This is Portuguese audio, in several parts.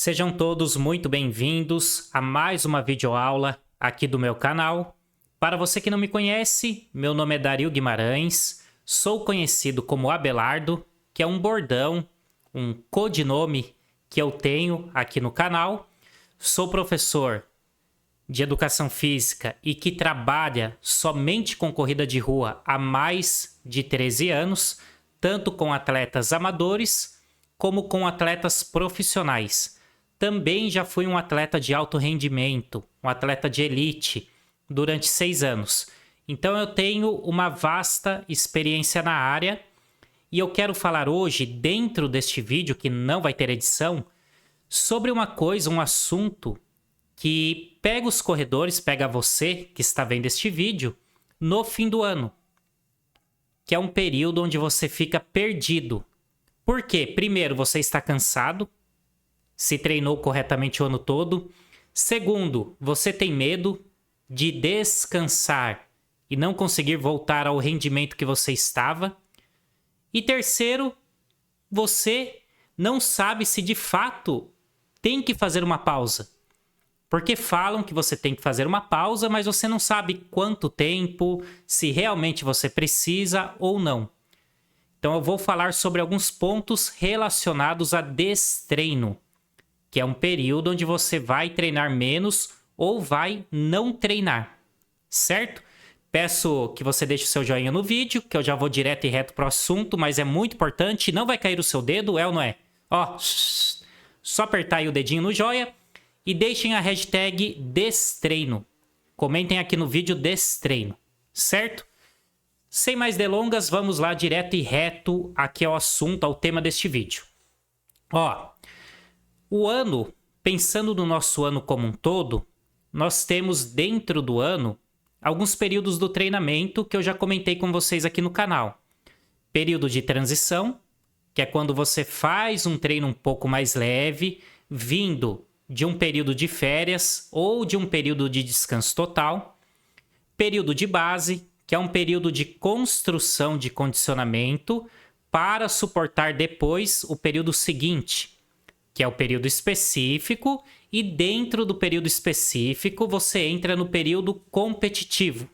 Sejam todos muito bem-vindos a mais uma videoaula aqui do meu canal. Para você que não me conhece, meu nome é Dario Guimarães, sou conhecido como Abelardo, que é um bordão, um codinome que eu tenho aqui no canal. Sou professor de Educação Física e que trabalha somente com corrida de rua há mais de 13 anos, tanto com atletas amadores como com atletas profissionais. Também já fui um atleta de alto rendimento, um atleta de elite, durante 6 anos. Então eu tenho uma vasta experiência na área e eu quero falar hoje, dentro deste vídeo, que não vai ter edição, sobre uma coisa, um assunto que pega os corredores, pega você que está vendo este vídeo, no fim do ano, que é um período onde você fica perdido. Por quê? Primeiro, você está cansado, se treinou corretamente o ano todo. Segundo, você tem medo de descansar e não conseguir voltar ao rendimento que você estava. E terceiro, você não sabe se de fato tem que fazer uma pausa. Porque falam que você tem que fazer uma pausa, mas você não sabe quanto tempo, se realmente você precisa ou não. Então eu vou falar sobre alguns pontos relacionados a destreino, que é um período onde você vai treinar menos ou vai não treinar, certo? Peço que você deixe o seu joinha no vídeo, que eu já vou direto e reto para o assunto, mas é muito importante, não vai cair o seu dedo, é ou não é? Ó, só apertar aí o dedinho no joia e deixem a hashtag destreino. Comentem aqui no vídeo destreino, certo? Sem mais delongas, vamos lá direto e reto aqui ao assunto, ao tema deste vídeo. Ó, o ano, pensando no nosso ano como um todo, nós temos dentro do ano alguns períodos do treinamento que eu já comentei com vocês aqui no canal. Período de transição, que é quando você faz um treino um pouco mais leve, vindo de um período de férias ou de um período de descanso total. Período de base, que é um período de construção de condicionamento para suportar depois o período seguinte, que é o período específico, e dentro do período específico você entra no período competitivo.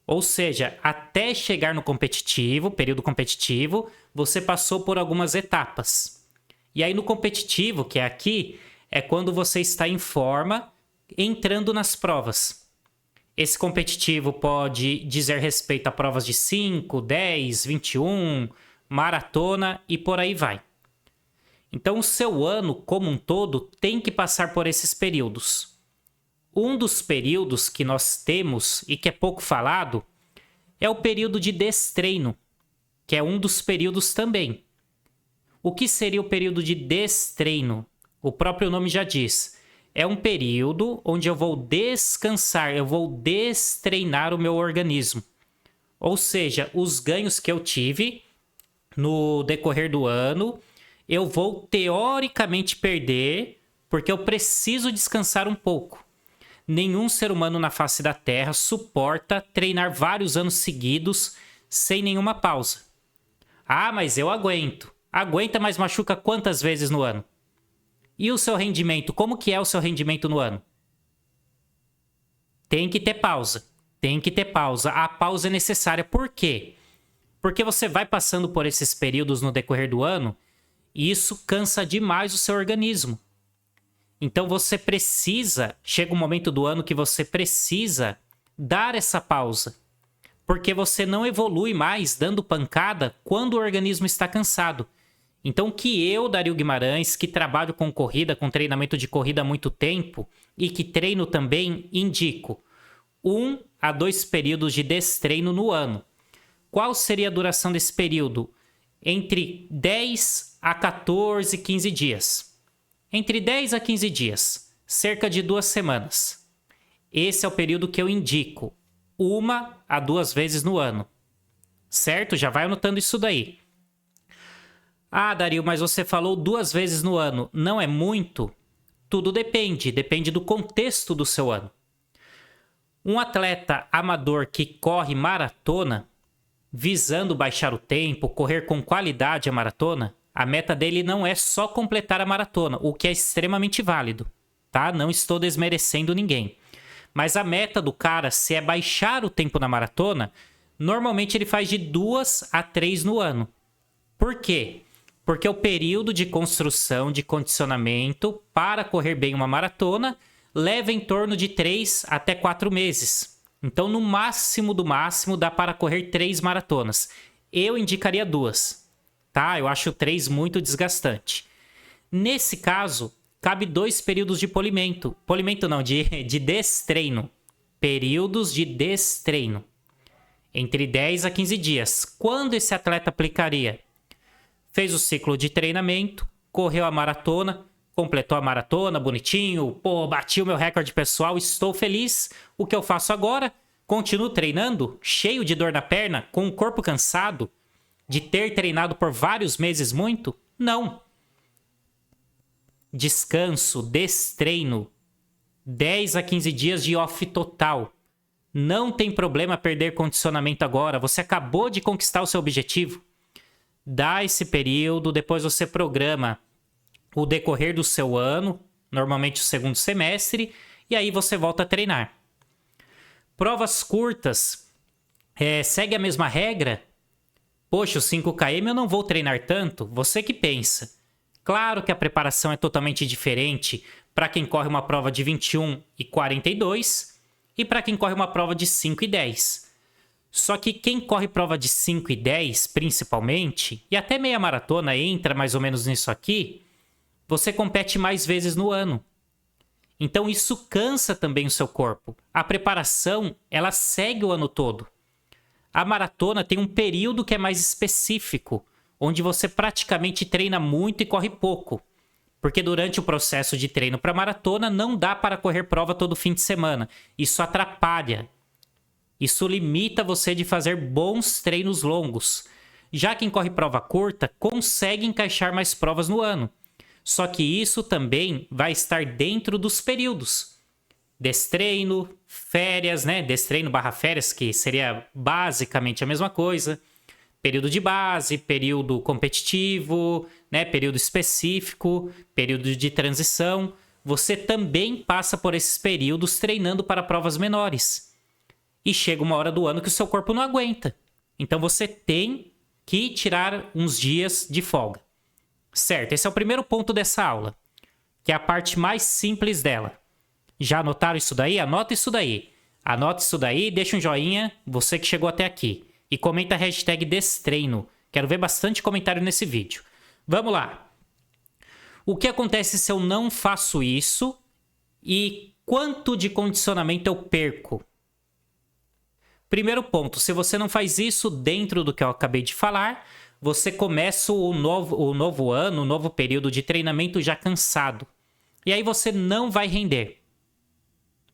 Ou seja, até chegar no competitivo, período competitivo, você passou por algumas etapas. E aí no competitivo, que é aqui, é quando você está em forma, entrando nas provas. Esse competitivo pode dizer respeito a provas de 5, 10, 21, maratona e por aí vai. Então, o seu ano, como um todo, tem que passar por esses períodos. Um dos períodos que nós temos e que é pouco falado é o período de destreino, que é um dos períodos também. O que seria o período de destreino? O próprio nome já diz. É um período onde eu vou descansar, eu vou destreinar o meu organismo. Ou seja, os ganhos que eu tive no decorrer do ano, eu vou teoricamente perder, porque eu preciso descansar um pouco. Nenhum ser humano na face da Terra suporta treinar vários anos seguidos sem nenhuma pausa. Ah, mas eu aguento. Aguenta, mas machuca quantas vezes no ano? E o seu rendimento? Como que é o seu rendimento no ano? Tem que ter pausa. Tem que ter pausa. A pausa é necessária. Por quê? Porque você vai passando por esses períodos no decorrer do ano e isso cansa demais o seu organismo. Então você precisa, chega um momento do ano que você precisa dar essa pausa. Porque você não evolui mais dando pancada quando o organismo está cansado. Então que eu, Dario Guimarães, que trabalho com corrida, com treinamento de corrida há muito tempo e que treino também, indico 1 a 2 períodos de destreino no ano. Qual seria a duração desse período? Entre 10 a 14, 15 dias. Entre 10 a 15 dias, cerca de 2 semanas. Esse é o período que eu indico, 1 a 2 vezes no ano. Certo? Já vai anotando isso daí. Ah, Dario, mas você falou 2 vezes no ano. Não é muito? Tudo depende. Depende do contexto do seu ano. Um atleta amador que corre maratona, visando baixar o tempo, correr com qualidade a maratona, A meta dele não é só completar a maratona, o que é extremamente válido, tá? Não estou desmerecendo ninguém. Mas a meta do cara, se é baixar o tempo na maratona, normalmente ele faz de 2 a 3 no ano. Por quê? Porque o período de construção, de condicionamento para correr bem uma maratona leva em torno de 3 até 4 meses. Então, no máximo do máximo, dá para correr 3 maratonas. Eu indicaria 2, tá? Eu acho 3 muito desgastante. Nesse caso, cabe 2 períodos de polimento. Polimento não, de destreino. Períodos de destreino. Entre 10 a 15 dias. Quando esse atleta aplicaria? Fez o ciclo de treinamento, correu a maratona, completou a maratona, bonitinho. Pô, bati o meu recorde pessoal, estou feliz. O que eu faço agora? Continuo treinando, cheio de dor na perna, com o corpo cansado, de ter treinado por vários meses muito? Não. Descanso, destreino, 10 a 15 dias de off total. Não tem problema perder condicionamento agora, você acabou de conquistar o seu objetivo. Dá esse período, depois você programa o decorrer do seu ano, normalmente o segundo semestre, e aí você volta a treinar. Provas curtas, segue a mesma regra? Poxa, o 5km eu não vou treinar tanto? Você que pensa. Claro que a preparação é totalmente diferente para quem corre uma prova de 21 e 42 e para quem corre uma prova de 5 e 10. Só que quem corre prova de 5 e 10, principalmente, e até meia maratona entra mais ou menos nisso aqui, você compete mais vezes no ano. Então isso cansa também o seu corpo. A preparação, ela segue o ano todo. A maratona tem um período que é mais específico, onde você praticamente treina muito e corre pouco. Porque durante o processo de treino para maratona não dá para correr prova todo fim de semana. Isso atrapalha. Isso limita você de fazer bons treinos longos. Já quem corre prova curta consegue encaixar mais provas no ano. Só que isso também vai estar dentro dos períodos. Destreino, férias, né? Destreino barra férias, que seria basicamente a mesma coisa. Período de base, período competitivo, né? Período específico, período de transição. Você também passa por esses períodos treinando para provas menores. E chega uma hora do ano que o seu corpo não aguenta. Então você tem que tirar uns dias de folga. Certo, esse é o primeiro ponto dessa aula, que é a parte mais simples dela. Já anotaram isso daí? Anota isso daí. Anota isso daí, deixa um joinha, você que chegou até aqui. E comenta a hashtag destreino. Quero ver bastante comentário nesse vídeo. Vamos lá. O que acontece se eu não faço isso? E quanto de condicionamento eu perco? Primeiro ponto, se você não faz isso dentro do que eu acabei de falar, você começa o novo ano, o novo período de treinamento já cansado. E aí você não vai render.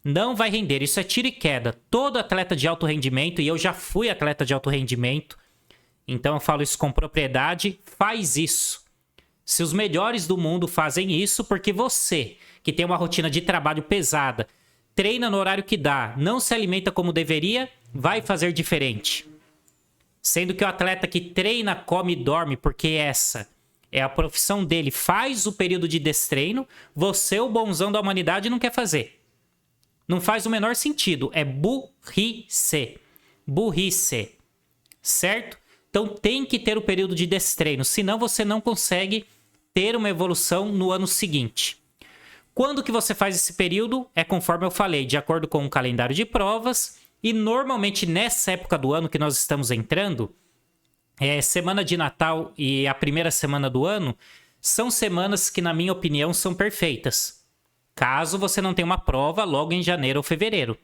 Não vai render, isso é tiro e queda. Todo atleta de alto rendimento, e eu já fui atleta de alto rendimento, então eu falo isso com propriedade, faz isso. Se os melhores do mundo fazem isso, porque você, que tem uma rotina de trabalho pesada, treina no horário que dá, não se alimenta como deveria, vai fazer diferente. Sendo que o atleta que treina, come e dorme, porque essa é a profissão dele, faz o período de destreino, você, o bonzão da humanidade, não quer fazer. Não faz o menor sentido, é burrice. Burrice. Certo? Então tem que ter o período de destreino, senão você não consegue ter uma evolução no ano seguinte. Quando que você faz esse período? É conforme eu falei, de acordo com o calendário de provas. E normalmente nessa época do ano que nós estamos entrando, semana de Natal e a primeira semana do ano, são semanas que, na minha opinião, são perfeitas. Caso você não tenha uma prova logo em janeiro ou fevereiro.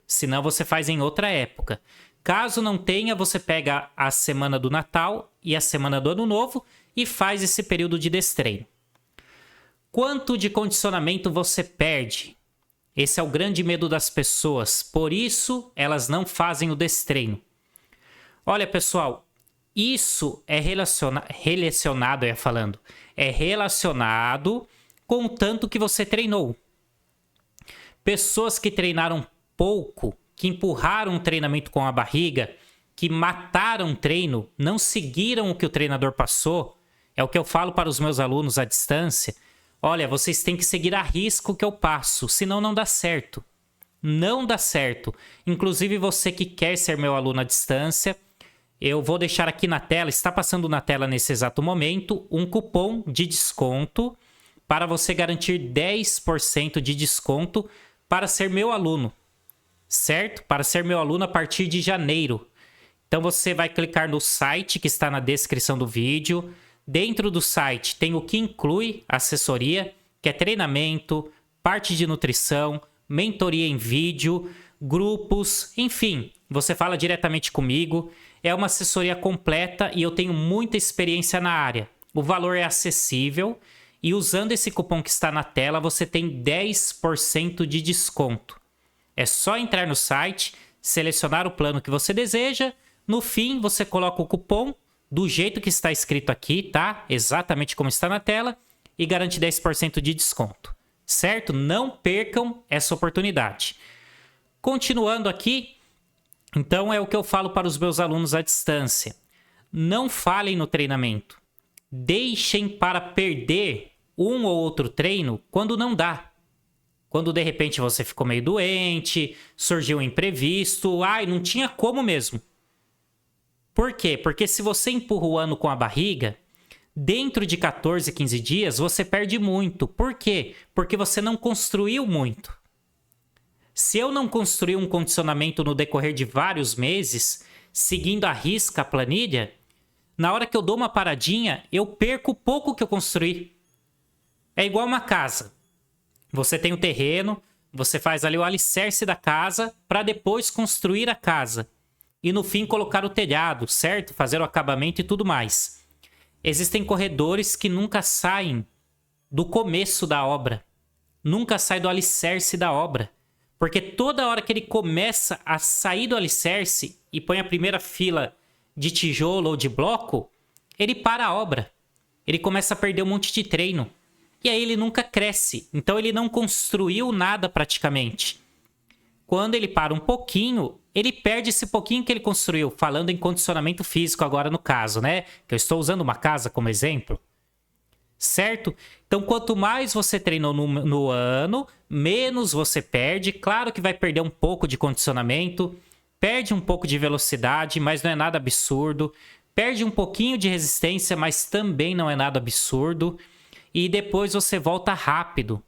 Senão você faz em outra época. Caso não tenha, você pega a semana do Natal e a semana do Ano Novo e faz esse período de destreino. Quanto de condicionamento você perde? Esse é o grande medo das pessoas. Por isso, elas não fazem o destreino. Olha, pessoal, isso é relacionado com o tanto que você treinou. Pessoas que treinaram pouco, que empurraram o treinamento com a barriga, que mataram o treino, não seguiram o que o treinador passou, É o que eu falo para os meus alunos à distância. Olha, vocês têm que seguir à risca o que eu passo, senão não dá certo. Não dá certo. Inclusive você que quer ser meu aluno à distância, eu vou deixar aqui na tela, está passando na tela nesse exato momento, um cupom de desconto para você garantir 10% de desconto para ser meu aluno, certo? Para ser meu aluno a partir de janeiro. Então você vai clicar no site que está na descrição do vídeo. Dentro do site tem o que inclui assessoria, que é treinamento, parte de nutrição, mentoria em vídeo, grupos, enfim, você fala diretamente comigo. É uma assessoria completa e eu tenho muita experiência na área. O valor é acessível e usando esse cupom que está na tela você tem 10% de desconto. É só entrar no site, selecionar o plano que você deseja, no fim você coloca o cupom do jeito que está escrito aqui, tá? Exatamente como está na tela e garante 10% de desconto, certo? Não percam essa oportunidade. Continuando aqui, então é o que eu falo para os meus alunos à distância. Não falhem no treinamento. Deixem para perder um ou outro treino quando não dá. Quando de repente você ficou meio doente, surgiu um imprevisto, não tinha como mesmo. Por quê? Porque se você empurra o ano com a barriga, dentro de 14, 15 dias você perde muito. Por quê? Porque você não construiu muito. Se eu não construir um condicionamento no decorrer de vários meses, seguindo à risca a planilha, na hora que eu dou uma paradinha, eu perco o pouco que eu construí. É igual uma casa. Você tem o terreno, você faz ali o alicerce da casa para depois construir a casa. E no fim colocar o telhado, certo? Fazer o acabamento e tudo mais. Existem corredores que nunca saem do começo da obra. Nunca saem do alicerce da obra. Porque toda hora que ele começa a sair do alicerce e põe a primeira fila de tijolo ou de bloco, ele para a obra. Ele começa a perder um monte de treino. E aí ele nunca cresce. Então ele não construiu nada praticamente. Quando ele para um pouquinho, ele perde esse pouquinho que ele construiu. Falando em condicionamento físico agora no caso, né? Que eu estou usando uma casa como exemplo. Certo? Então, quanto mais você treinou no ano, menos você perde. Claro que vai perder um pouco de condicionamento, perde um pouco de velocidade, mas não é nada absurdo. Perde um pouquinho de resistência, mas também não é nada absurdo. E depois você volta rápido.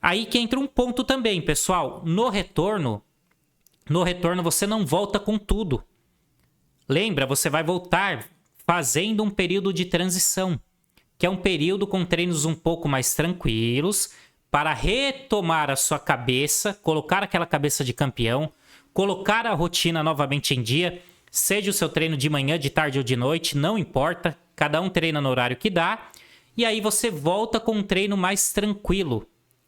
Aí que entra um ponto também, pessoal. No retorno você não volta com tudo. Lembra, você vai voltar fazendo um período de transição, que é um período com treinos um pouco mais tranquilos, para retomar a sua cabeça, colocar aquela cabeça de campeão, colocar a rotina novamente em dia, seja o seu treino de manhã, de tarde ou de noite, não importa, cada um treina no horário que dá, e aí você volta com um treino mais tranquilo.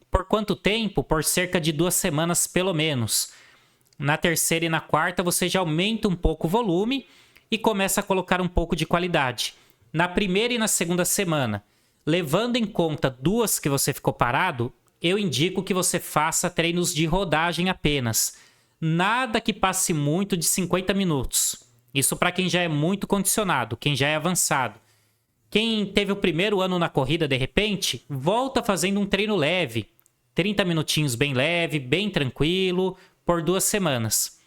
Por quanto tempo? Por cerca de 2 semanas pelo menos. Na terceira e na quarta você já aumenta um pouco o volume e começa a colocar um pouco de qualidade. Na primeira e na segunda semana, levando em conta 2 que você ficou parado, eu indico que você faça treinos de rodagem apenas. Nada que passe muito de 50 minutos. Isso para quem já é muito condicionado, quem já é avançado. Quem teve o primeiro ano na corrida de repente, volta fazendo um treino leve. 30 minutinhos bem leve, bem tranquilo, por 2 semanas.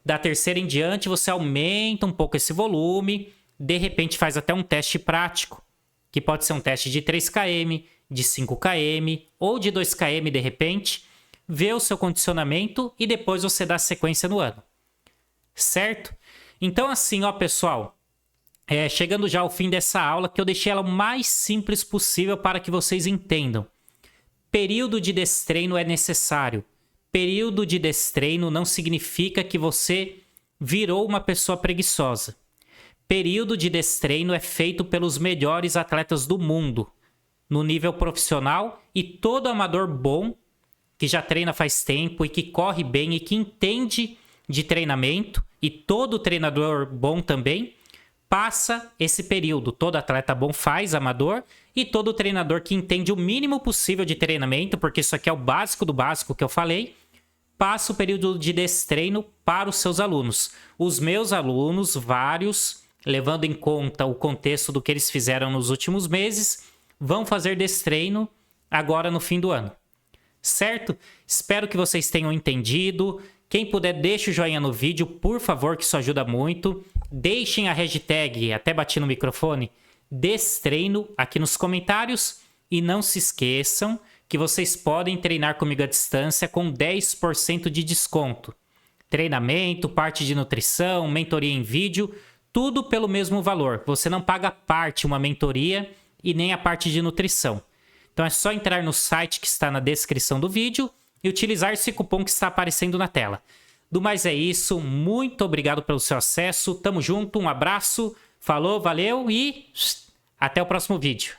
Da terceira em diante, você aumenta um pouco esse volume, de repente faz até um teste prático, que pode ser um teste de 3 km, de 5 km ou de 2 km de repente, vê o seu condicionamento e depois você dá sequência no ano. Certo? Então assim, ó pessoal, chegando já ao fim dessa aula, que eu deixei ela o mais simples possível para que vocês entendam. Período de destreino é necessário. Período de destreino não significa que você virou uma pessoa preguiçosa. Período de destreino é feito pelos melhores atletas do mundo, no nível profissional, e todo amador bom, que já treina faz tempo e que corre bem e que entende de treinamento, e todo treinador bom também, passa esse período. Todo atleta bom faz amador e todo treinador que entende o mínimo possível de treinamento, porque isso aqui é o básico do básico que eu falei, passa o período de destreino para os seus alunos. Os meus alunos, vários, levando em conta o contexto do que eles fizeram nos últimos meses, vão fazer desse treino agora no fim do ano. Certo? Espero que vocês tenham entendido. Quem puder, deixa o joinha no vídeo, por favor, que isso ajuda muito. Deixem a hashtag, até bati no microfone, destreino aqui nos comentários. E não se esqueçam que vocês podem treinar comigo à distância com 10% de desconto. Treinamento, parte de nutrição, mentoria em vídeo, tudo pelo mesmo valor. Você não paga a parte, uma mentoria e nem a parte de nutrição. Então é só entrar no site que está na descrição do vídeo e utilizar esse cupom que está aparecendo na tela. Do mais é isso, muito obrigado pelo seu acesso, tamo junto, um abraço, falou, valeu e até o próximo vídeo.